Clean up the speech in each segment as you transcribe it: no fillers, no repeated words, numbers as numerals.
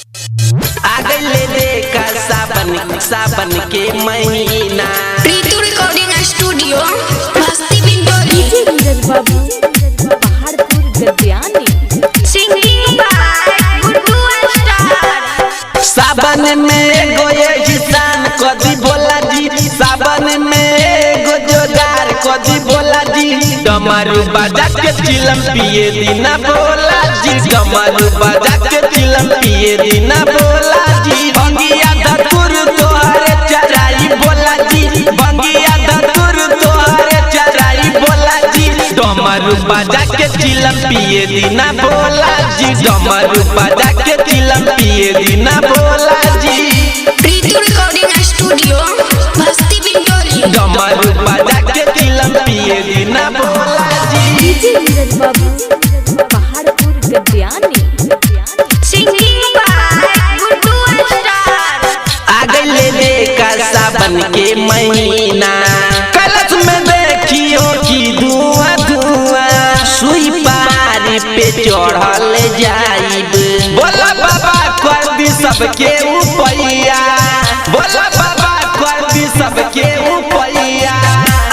आ गइले देखा सावन के महीना। Pritu recording studio Masti Bindoli. Neeraj Babu Paharpur Gadyani. Singing by Guddu star. सावन में गोये किसान कदी बोला जी, सावन में गो जोगार कदी बोला जी। डमरू बाजा के चिलम पिए दीना बोला जी, डमरू बाजा के चिलम पिए दीना बोला जी। बंगिया धतुर तोहरे चराई बोला जी, बंगिया धतुर तोहरे चराई बोला जी। डमरू बाजा के चिलम पिए दीना बोला जी, डमरू बाजा के चिलम पिए दीना बोला जी। Preetu recording studio Masti बिंदोली। डमरू बाजा के चिलम पिए दीना बोला जी। Neeraj Babu Paharpur Gadyani. Singing by Guddu star. आ गइले देखा सावन के महीना। कलश में देखियो कि धुआं धुआं सुई पारी पे चढ़ल जाइब। बोला बाबा कर दी सबके उपैया, बोला बाबा कर दी सबके उपैया।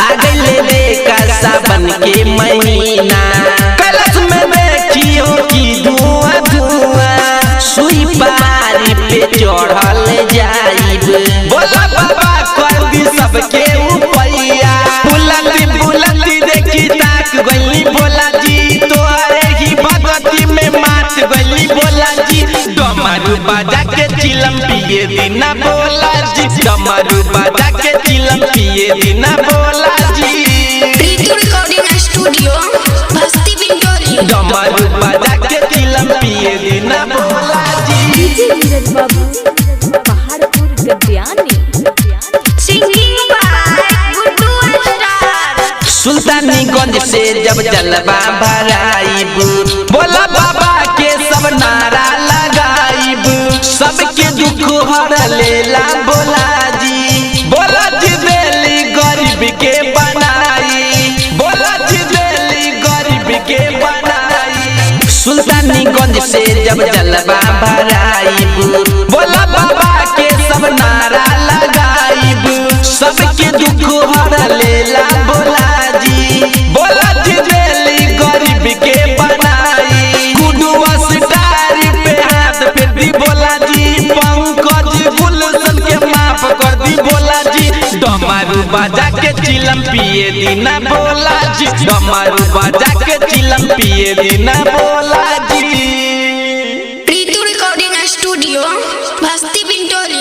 आ गइले देखा सावन के महीना। कलश में देखियो कि धुआं धुआं सुई पारी पे चढ़ल जाइब। बोला बाबा कर दी सबके उपैया। बुलंदी बुलंदी देखी ताक गइली बोला जी, तोहरे ही भगती में मात गइली बोला जी। डमरू बाजा के चिलम पिए दीना बोला जी, डमरू बाजा के चिलम पिए दीना बोला जी। Preetu recording studio Masti बिंदोली। डमरू बाजा के चिलम पिए दीना बोला जी। Neeraj Babu Paharpur Gadyani. Singing by Guddu star. Sultanganj से जब जलवा भराइब, बोला बाबा के सब नारा लगाइब। सबके दुख हर लेला बोला जी, बोला जी दिल्ली गरीब के बनाई, बोला जी दिल्ली गरीब के बनाई। सुल्तानीगंज से जब जलवा भराइब, बोला बाबा के सब नारा लगाइब। सबके दुख हर लेला बोला जी, बोला जी दिल्ली गरीब के बनाई। गुड्डू स्टार पे हाथ फेर दी बोला जी, पंकज गुलशन के माफ कर दी बोला जी। डमरू बाजा के चिलम पिए दीना बोला जी, डमरू बाजा के चिलम पिए दीना बोला जी। प्रीतु रिकॉर्डिंग स्टूडियो मस्ती